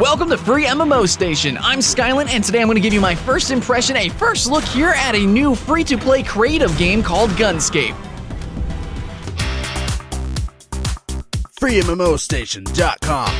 Welcome to FreeMMOStation. I'm Skylin, and today I'm going to give you my first impression, a first look here at a new free-to-play creative game called Gunscape. FreeMMOStation.com.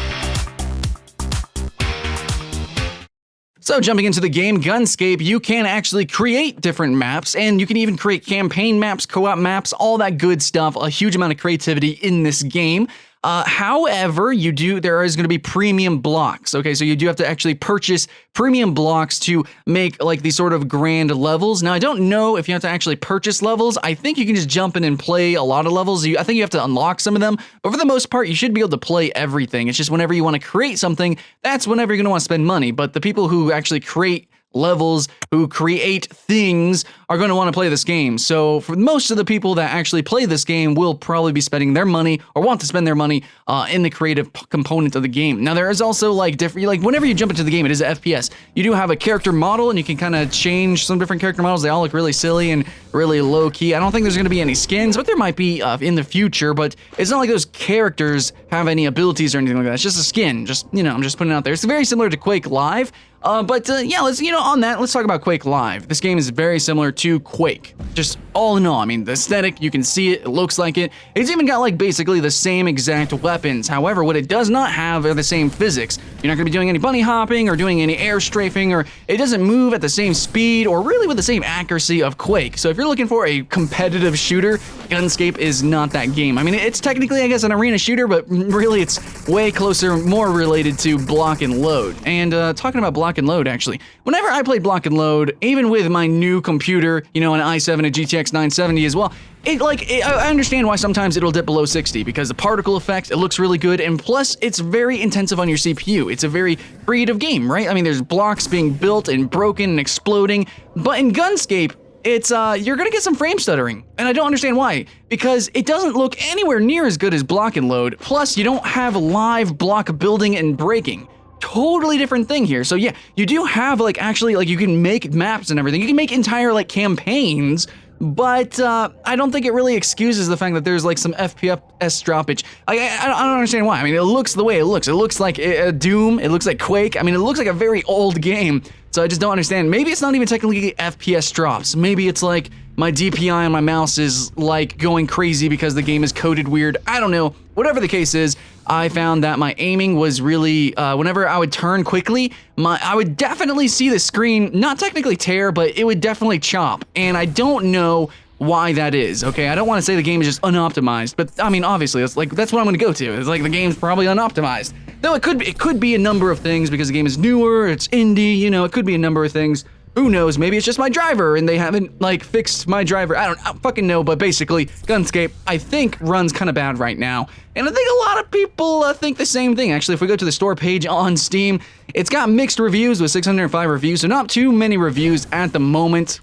So jumping into the game, Gunscape, you can actually create different maps, and you can even create campaign maps, co-op maps, all that good stuff. A huge amount of creativity in this game. However, there is going to be premium blocks. Okay, so you do have to actually purchase premium blocks to make like these sort of grand levels. Now, I don't know if you have to actually purchase levels. I think you can just jump in and play a lot of levels. I think you have to unlock some of them, but for the most part, you should be able to play everything. It's just whenever you want to create something, that's whenever you're going to want to spend money. But the people who actually create levels, who create things, are going to want to play this game. So for most of the people that actually play this game will probably be spending their money or want to spend their money in the creative component of the game. Now there is also like different, like whenever you jump into the game, it is an FPS. You do have a character model and you can kind of change some different character models. They all look really silly and really low key. I don't think there's going to be any skins, but there might be in the future, but it's not like those characters have any abilities or anything like that. It's just a skin. Just, I'm just putting it out there. It's very similar to Quake Live. Yeah, let's, on that, let's talk about Quake Live. This game is very similar to Quake. Just all in all, I mean, the aesthetic, you can see it, it looks like it. It's even got like basically the same exact weapons. However, what it does not have are the same physics. You're not gonna be doing any bunny hopping or doing any air strafing, or it doesn't move at the same speed or really with the same accuracy of Quake. So if you're looking for a competitive shooter, Gunscape is not that game. I mean, it's technically, I guess, an arena shooter, but really it's way closer, more related to block and load. And talking about block and load, actually, whenever I played block and load, even with my new computer, an i7, a GTX 970 as well, I understand why sometimes it'll dip below 60 because the particle effect, it looks really good, and plus it's very intensive on your CPU. It's a very creative game, right? I mean, there's blocks being built and broken and exploding, but in Gunscape, it's you're gonna get some frame stuttering, and I don't understand why, because it doesn't look anywhere near as good as block and load, plus you don't have live block building and breaking. Totally different thing here. So yeah, you do have actually you can make maps and everything. You can make entire campaigns, but I don't think it really excuses the fact that there's some FPS droppage. I don't understand why. I mean, it looks the way it looks. It looks like Doom. It looks like Quake. I mean, it looks like a very old game. So I just don't understand. Maybe it's not even technically FPS drops. Maybe it's like my DPI on my mouse is going crazy because the game is coded weird. I don't know. Whatever the case is, I found that my aiming was really, whenever I would turn quickly, I would definitely see the screen, not technically tear, but it would definitely chop. And I don't know why that is, okay? I don't want to say the game is just unoptimized, but I mean, obviously, that's what I'm gonna go to. It's the game's probably unoptimized. Though it could be a number of things because the game is newer, it's indie, it could be a number of things. Who knows, maybe it's just my driver and they haven't fixed my driver. I don't fucking know, but basically, Gunscape, I think, runs kind of bad right now. And I think a lot of people think the same thing. Actually, if we go to the store page on Steam, it's got mixed reviews with 605 reviews, so not too many reviews at the moment.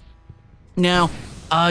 Now,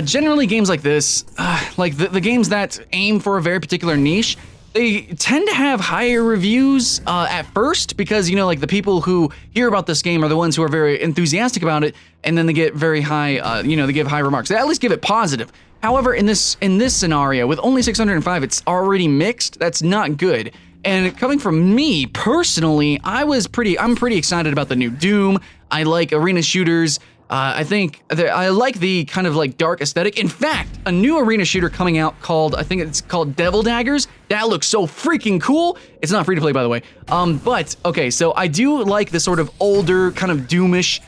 generally games like this, the games that aim for a very particular niche, they tend to have higher reviews at first because, the people who hear about this game are the ones who are very enthusiastic about it, and then they get very high, they give high remarks. They at least give it positive. However, in this scenario, with only 605, it's already mixed. That's not good. And coming from me, personally, I'm pretty excited about the new Doom. I like arena shooters. I think I like the kind of dark aesthetic. In fact, a new arena shooter coming out I think it's called Devil Daggers. That looks so freaking cool. It's not free to play, by the way. But okay, so I do like the sort of older kind of Doomish,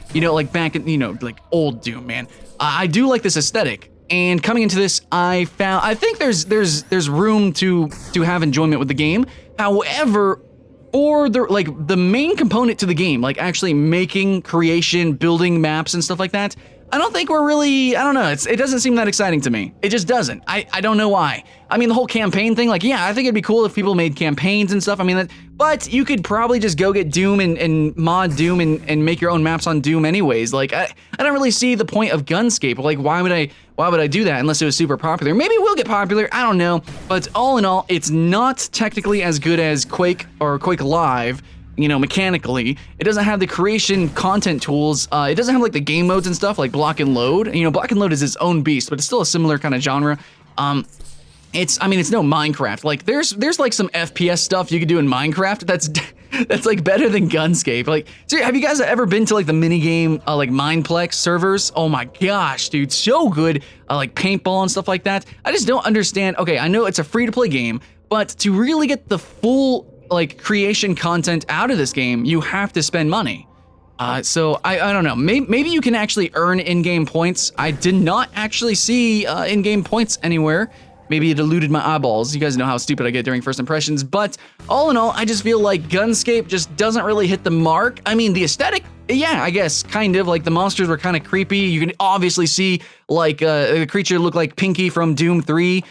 back in, old Doom, man. I do like this aesthetic. And coming into this, I think there's room to have enjoyment with the game. However, or the main component to the game, actually making, creation, building maps and stuff like that, I don't think we're really, I don't know, it doesn't seem that exciting to me. It just doesn't. I don't know why. I mean, the whole campaign thing, yeah, I think it'd be cool if people made campaigns and stuff. I mean, but you could probably just go get Doom and mod Doom and make your own maps on Doom anyways. I don't really see the point of Gunscape. Why would I do that unless it was super popular? Maybe it will get popular, I don't know. But all in all, it's not technically as good as Quake or Quake Live. Mechanically. It doesn't have the creation content tools. It doesn't have the game modes and stuff like block and load. Block and load is its own beast, but it's still a similar kind of genre. It's no Minecraft. There's some FPS stuff you could do in Minecraft That's like better than Gunscape. Like, so have you guys ever been to like the minigame like Mineplex servers? Oh my gosh, dude, so good. Like paintball and stuff like that. I just don't understand. Okay, I know it's a free-to-play game, but to really get the full like creation content out of this game, you have to spend money. So I don't know. Maybe you can actually earn in-game points. I did not actually see in-game points anywhere. Maybe it eluded my eyeballs. You guys know how stupid I get during first impressions, but all in all, I just feel like Gunscape just doesn't really hit the mark. I mean, the aesthetic, yeah, I guess, kind of. Like, the monsters were kind of creepy. You can obviously see, like, the creature looked like Pinky from Doom 3.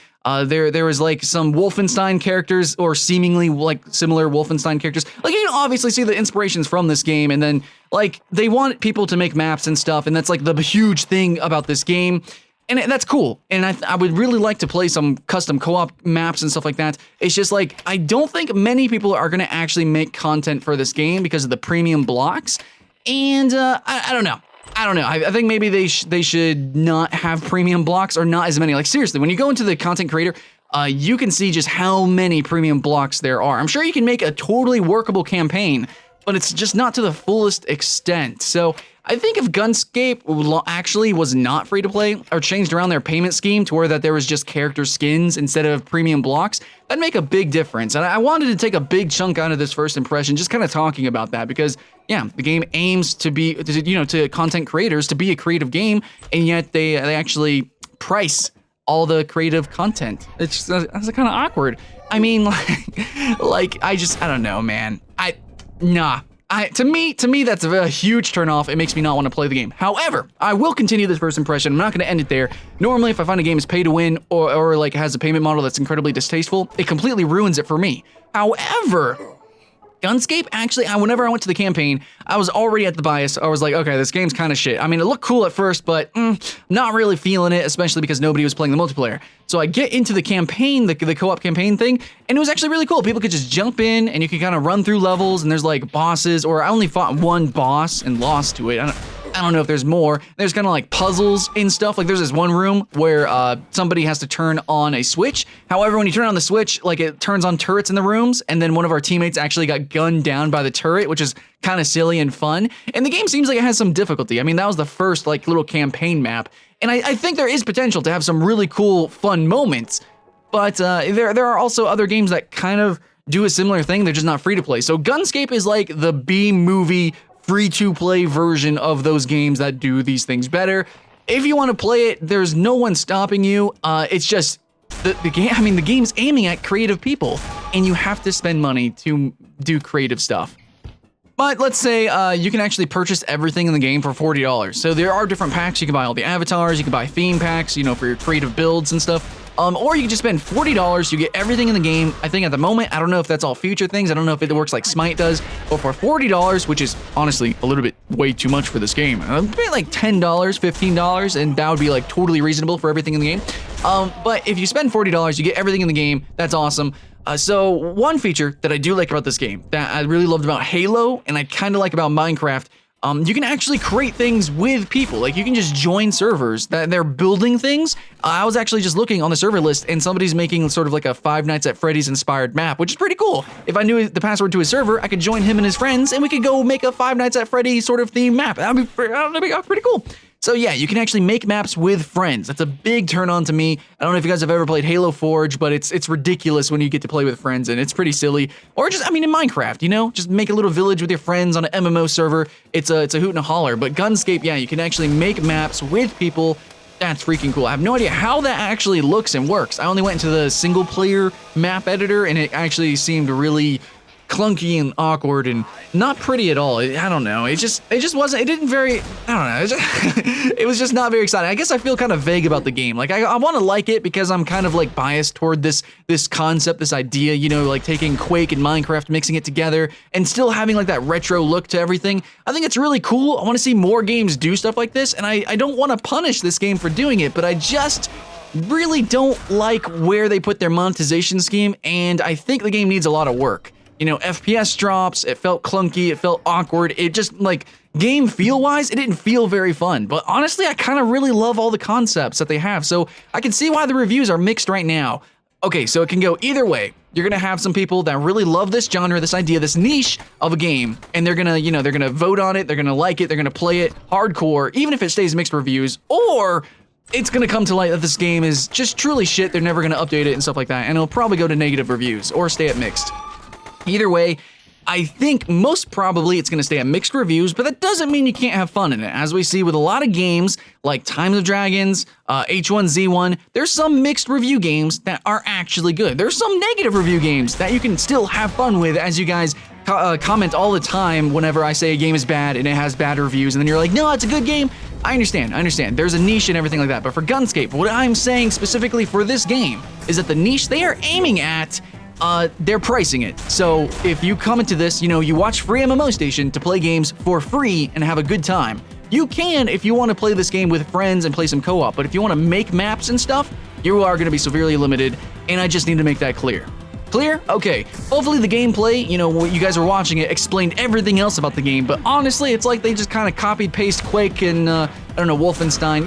There was, like, some Wolfenstein characters, or seemingly, like, similar Wolfenstein characters. Like, you can obviously see the inspirations from this game, and then, like, they want people to make maps and stuff, and that's, like, the huge thing about this game. And that's cool, and I would really like to play some custom co-op maps and stuff like that. It's just like, I don't think many people are gonna actually make content for this game because of the premium blocks, and I don't know. I think maybe they should not have premium blocks, or not as many. Like, seriously, when you go into the content creator, you can see just how many premium blocks there are. I'm sure you can make a totally workable campaign, but it's just not to the fullest extent. So I think if Gunscape actually was not free to play, or changed around their payment scheme to where that there was just character skins instead of premium blocks, that'd make a big difference. And I wanted to take a big chunk out of this first impression, just kind of talking about that, because yeah, the game aims to be, to content creators to be a creative game, and yet they actually price all the creative content. It's kind of awkward. I mean, like I don't know, man. To me, that's a huge turnoff. It makes me not want to play the game. However, I will continue this first impression. I'm not going to end it there. Normally, if I find a game is pay to win, or like has a payment model that's incredibly distasteful, it completely ruins it for me. However, Gunscape, actually, whenever I went to the campaign, I was already at the bias. I was like, okay, this game's kind of shit. I mean, it looked cool at first, but not really feeling it, especially because nobody was playing the multiplayer. So I get into the campaign, the co-op campaign thing, and it was actually really cool. People could just jump in, and you could kind of run through levels, and there's like bosses, or I only fought one boss and lost to it. I don't know if there's more. There's kind of like puzzles and stuff. Like, there's this one room where somebody has to turn on a switch. However, when you turn on the switch, like, it turns on turrets in the rooms, and then one of our teammates actually got gunned down by the turret, which is kind of silly and fun. And the game seems like it has some difficulty. I mean, that was the first like little campaign map, and I think there is potential to have some really cool, fun moments. But there are also other games that kind of do a similar thing. They're just not free to play. So Gunscape is like the B-movie free-to-play version of those games that do these things better. If you want to play it, there's no one stopping you. It's just the game. I mean, the game's aiming at creative people, and you have to spend money to do creative stuff. But let's say you can actually purchase everything in the game for $40. So there are different packs. You can buy all the avatars. You can buy theme packs, for your creative builds and stuff. Or you can just spend $40, you get everything in the game. I think at the moment, I don't know if that's all future things. I don't know if it works like Smite does. But for $40, which is honestly a little bit way too much for this game, I'd pay like $10, $15, and that would be like totally reasonable for everything in the game. But if you spend $40, you get everything in the game. That's awesome. So one feature that I do like about this game, that I really loved about Halo, and I kind of like about Minecraft, you can actually create things with people. Like, you can just join servers that they're building things. I was actually just looking on the server list, and somebody's making sort of like a Five Nights at Freddy's inspired map, which is pretty cool. If I knew the password to his server, I could join him and his friends, and we could go make a Five Nights at Freddy's sort of theme map. That'd be pretty cool. So yeah, you can actually make maps with friends. That's a big turn on to me. I don't know if you guys have ever played Halo Forge, but it's ridiculous when you get to play with friends, and it's pretty silly. Or just, in Minecraft, just make a little village with your friends on an MMO server. It's a hoot and a holler. But Gunscape, yeah, you can actually make maps with people. That's freaking cool. I have no idea how that actually looks and works. I only went into the single player map editor, and it actually seemed really clunky and awkward and not pretty at all. I don't know. It just wasn't. It didn't very. I don't know. It was just not very exciting. I guess I feel kind of vague about the game. Like, I want to like it because I'm kind of like biased toward this concept, this idea. Like taking Quake and Minecraft, mixing it together, and still having like that retro look to everything. I think it's really cool. I want to see more games do stuff like this, and I don't want to punish this game for doing it, but I just really don't like where they put their monetization scheme, and I think the game needs a lot of work. FPS drops, it felt clunky, it felt awkward, it just, like, game feel-wise, it didn't feel very fun. But honestly, I kind of really love all the concepts that they have, so I can see why the reviews are mixed right now. Okay, so it can go either way. You're gonna have some people that really love this genre, this idea, this niche of a game, and they're gonna, they're gonna vote on it, they're gonna like it, they're gonna play it hardcore, even if it stays mixed reviews, or it's gonna come to light that this game is just truly shit, they're never gonna update it and stuff like that, and it'll probably go to negative reviews or stay at mixed. Either way, I think most probably it's going to stay at mixed reviews, but that doesn't mean you can't have fun in it. As we see with a lot of games like Times of Dragons, H1Z1, there's some mixed review games that are actually good. There's some negative review games that you can still have fun with, as you guys comment all the time whenever I say a game is bad and it has bad reviews, and then you're like, no, it's a good game. I understand. There's a niche and everything like that, but for Gunscape, what I'm saying specifically for this game is that the niche they are aiming at, they're pricing it. So if you come into this, you watch FreeMMOStation to play games for free and have a good time. You can if you want to play this game with friends and play some co-op, but if you want to make maps and stuff, you are going to be severely limited, and I just need to make that clear. Clear? Okay. Hopefully the gameplay, what you guys are watching it, explained everything else about the game, but honestly, it's like they just kind of copied paste Quake and, I don't know, Wolfenstein.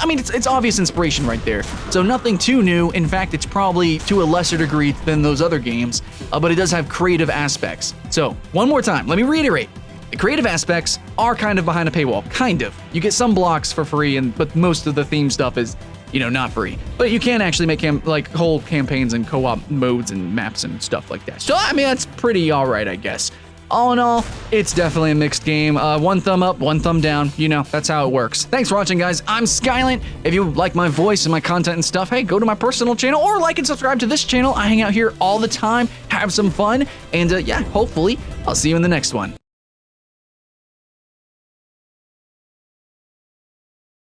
I mean, it's obvious inspiration right there. So nothing too new. In fact, it's probably to a lesser degree than those other games, but it does have creative aspects. So, one more time, let me reiterate. The creative aspects are kind of behind a paywall. Kind of. You get some blocks for free, but most of the theme stuff is not free. But you can actually make whole campaigns and co-op modes and maps and stuff like that. So, I mean, that's pretty alright, I guess. All in all, it's definitely a mixed game. One thumb up, one thumb down. That's how it works. Thanks for watching, guys. I'm Skylent. If you like my voice and my content and stuff, hey, go to my personal channel or like and subscribe to this channel. I hang out here all the time, have some fun, and yeah, hopefully, I'll see you in the next one.